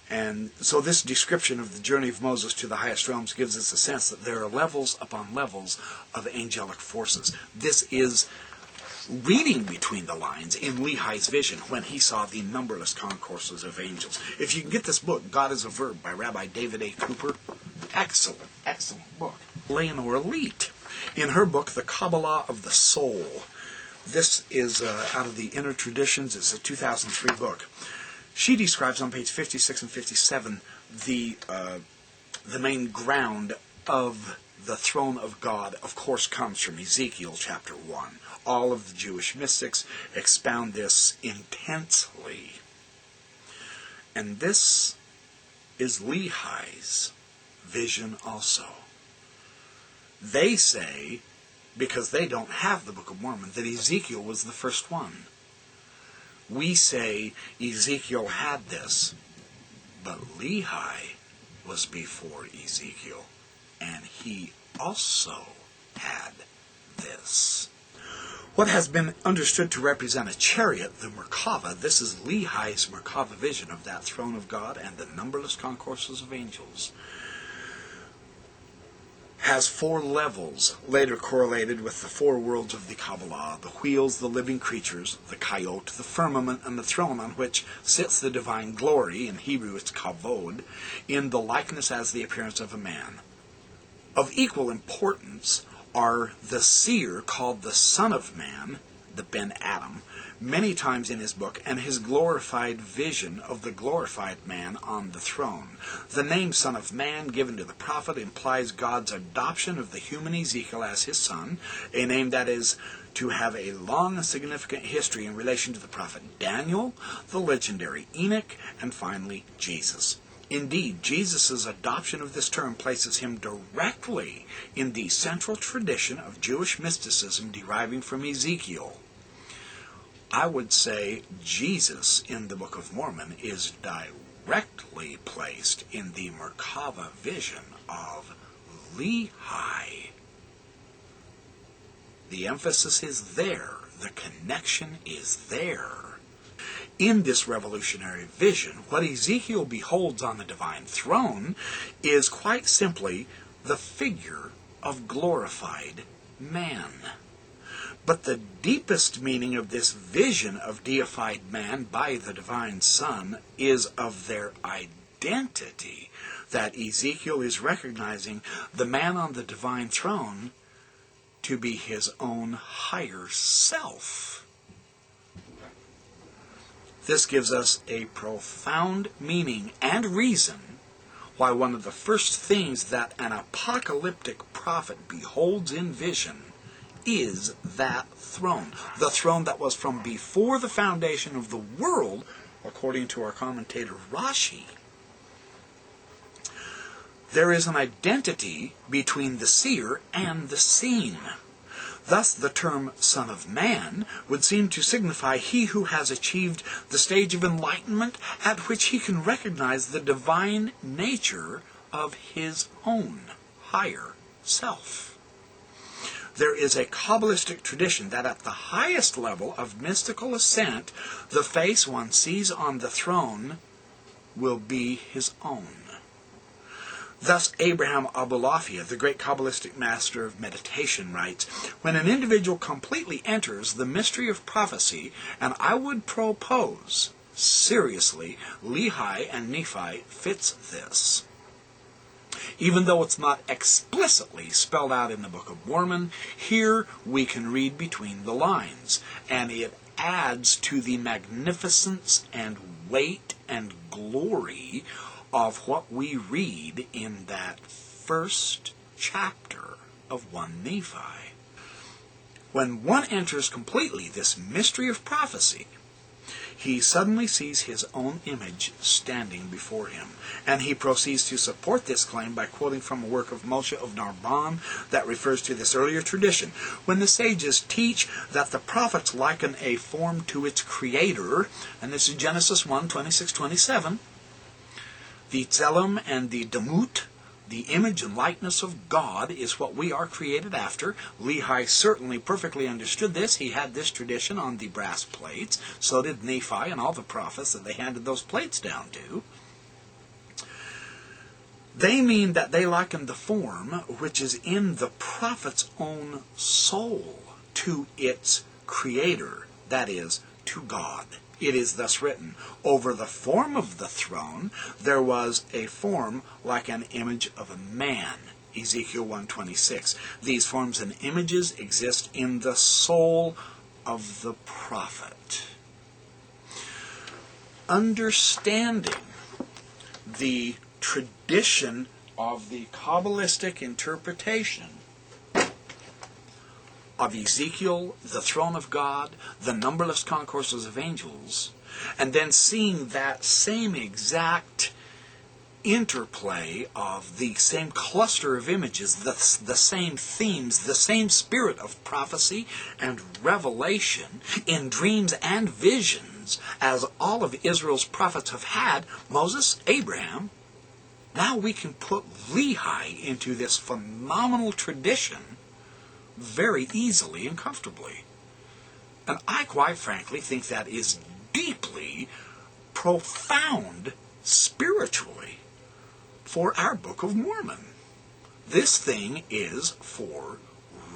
And so this description of the journey of Moses to the highest realms gives us a sense that there are levels upon levels of angelic forces. This is reading between the lines in Lehi's vision when he saw the numberless concourses of angels. If you can get this book, God is a Verb, by Rabbi David A. Cooper, excellent, excellent book. Leonora Leet, in her book, The Kabbalah of the Soul. This is out of the Inner Traditions. It's a 2003 book. She describes on page 56 and 57 the main ground of the throne of God, of course, comes from Ezekiel chapter 1. All of the Jewish mystics expound this intensely. And this is Lehi's vision also. They say, because they don't have the Book of Mormon, that Ezekiel was the first one. We say Ezekiel had this, but Lehi was before Ezekiel, and he also had this. What has been understood to represent a chariot, the Merkava, this is Lehi's Merkava vision of that throne of God and the numberless concourses of angels, has 4 levels, later correlated with the 4 worlds of the Kabbalah: the wheels, the living creatures, the Kayot, the firmament, and the throne on which sits the divine glory, in Hebrew it's kavod, in the likeness as the appearance of a man. Of equal importance are the seer called the Son of Man, the Ben Adam, many times in his book, and his glorified vision of the glorified man on the throne. The name Son of Man given to the prophet implies God's adoption of the human Ezekiel as his son, a name that is to have a long and significant history in relation to the prophet Daniel, the legendary Enoch, and finally Jesus. Indeed, Jesus' adoption of this term places him directly in the central tradition of Jewish mysticism deriving from Ezekiel. I would say Jesus in the Book of Mormon is directly placed in the Merkava vision of Lehi. The emphasis is there. The connection is there. In this revolutionary vision, what Ezekiel beholds on the divine throne is quite simply the figure of glorified man. But the deepest meaning of this vision of deified man by the divine Son is of their identity, that Ezekiel is recognizing the man on the divine throne to be his own higher self. This gives us a profound meaning and reason why one of the first things that an apocalyptic prophet beholds in vision is that throne. The throne that was from before the foundation of the world, according to our commentator Rashi. There is an identity between the seer and the seen. Thus, the term Son of Man would seem to signify he who has achieved the stage of enlightenment at which he can recognize the divine nature of his own higher self. There is a Kabbalistic tradition that at the highest level of mystical ascent, the face one sees on the throne will be his own. Thus, Abraham Abulafia, the great Kabbalistic master of meditation, writes, when an individual completely enters the mystery of prophecy, and I would propose, seriously, Lehi and Nephi fits this. Even though it's not explicitly spelled out in the Book of Mormon, here we can read between the lines, and it adds to the magnificence and weight and glory of what we read in that first chapter of 1 Nephi. When one enters completely this mystery of prophecy, he suddenly sees his own image standing before him, and he proceeds to support this claim by quoting from a work of Moshe of Narbonne that refers to this earlier tradition, when the sages teach that the prophets liken a form to its creator, and this is Genesis 1, 26, 27, the Tzelem and the Demut, the image and likeness of God, is what we are created after. Lehi certainly perfectly understood this. He had this tradition on the brass plates. So did Nephi and all the prophets that they handed those plates down to. They mean that they liken the form which is in the prophet's own soul to its creator, that is, to God. It is thus written, over the form of the throne there was a form like an image of a man. Ezekiel 1:26. These forms and images exist in the soul of the prophet. Understanding the tradition of the Kabbalistic interpretation of Ezekiel, the throne of God, the numberless concourses of angels, and then seeing that same exact interplay of the same cluster of images, the same themes, the same spirit of prophecy and revelation in dreams and visions as all of Israel's prophets have had, Moses, Abraham. Now we can put Lehi into this phenomenal tradition very easily and comfortably. And I quite frankly think that is deeply profound spiritually for our Book of Mormon. This thing is for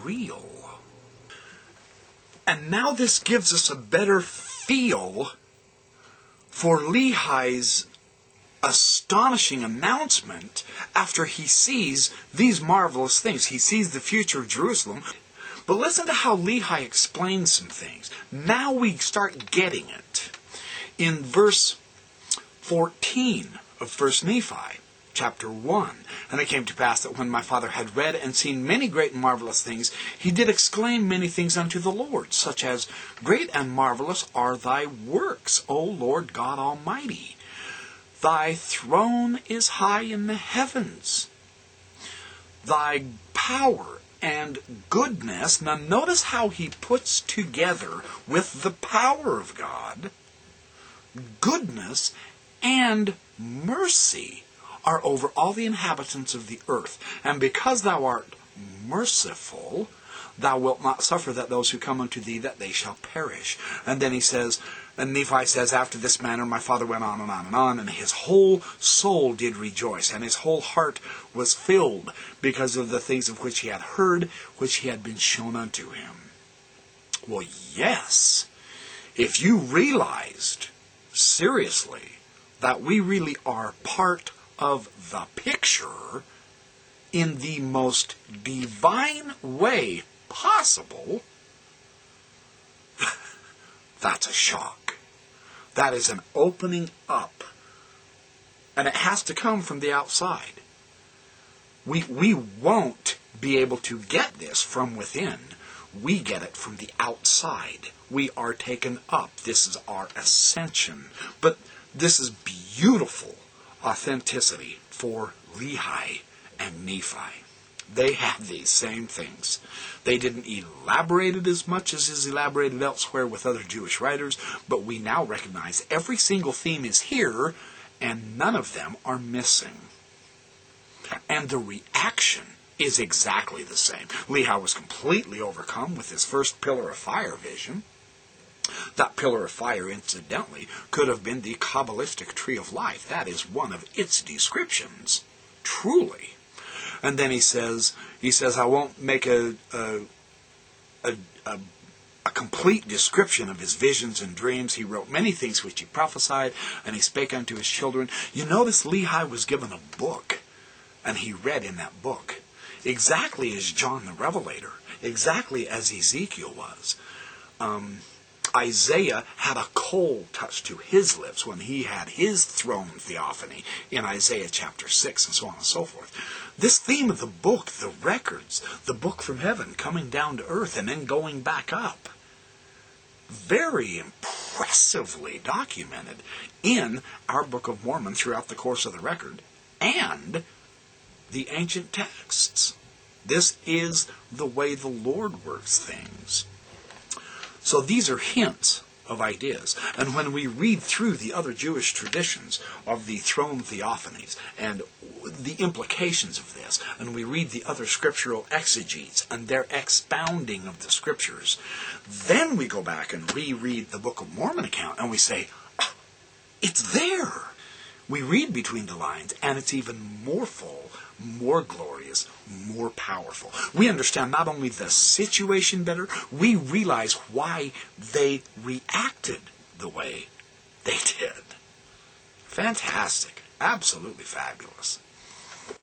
real. And now this gives us a better feel for Lehi's astonishing announcement after he sees these marvelous things. He sees the future of Jerusalem. But listen to how Lehi explains some things. Now we start getting it. In verse 14 of 1 Nephi, chapter 1, and it came to pass that when my father had read and seen many great and marvelous things, he did exclaim many things unto the Lord, such as, great and marvelous are thy works, O Lord God Almighty. Thy throne is high in the heavens. Thy power and goodness. Now notice how he puts together with the power of God, goodness and mercy are over all the inhabitants of the earth. And because thou art merciful, thou wilt not suffer that those who come unto thee, that they shall perish. And then he says, and Nephi says, after this manner my father went on and on and on, and his whole soul did rejoice, and his whole heart was filled, because of the things of which he had heard, which he had been shown unto him. Well, yes, if you realized, seriously, that we really are part of the picture in the most divine way possible, that's a shock. That is an opening up. And it has to come from the outside. We won't be able to get this from within. We get it from the outside. We are taken up. This is our ascension. But this is beautiful authenticity for Lehi and Nephi. They have these same things. They didn't elaborate it as much as is elaborated elsewhere with other Jewish writers, but we now recognize every single theme is here, and none of them are missing. And the reaction is exactly the same. Lehi was completely overcome with his first pillar of fire vision. That pillar of fire, incidentally, could have been the Kabbalistic tree of life. That is one of its descriptions, truly. And then he says, I won't make a complete description of his visions and dreams. He wrote many things which he prophesied, and he spake unto his children. You notice Lehi was given a book, and he read in that book, exactly as John the Revelator, exactly as Ezekiel was. Isaiah had a coal touched to his lips when he had his throne theophany in Isaiah chapter 6, and so on and so forth. This theme of the book, the records, the book from heaven coming down to earth and then going back up, very impressively documented in our Book of Mormon throughout the course of the record and the ancient texts. This is the way the Lord works things. So these are hints of ideas. And when we read through the other Jewish traditions of the throne theophanies and the implications of this, and we read the other scriptural exegetes and their expounding of the scriptures, then we go back and reread the Book of Mormon account and we say, oh, it's there. We read between the lines, and it's even more full, more glorious, more powerful. We understand not only the situation better, we realize why they reacted the way they did. Fantastic. Absolutely fabulous.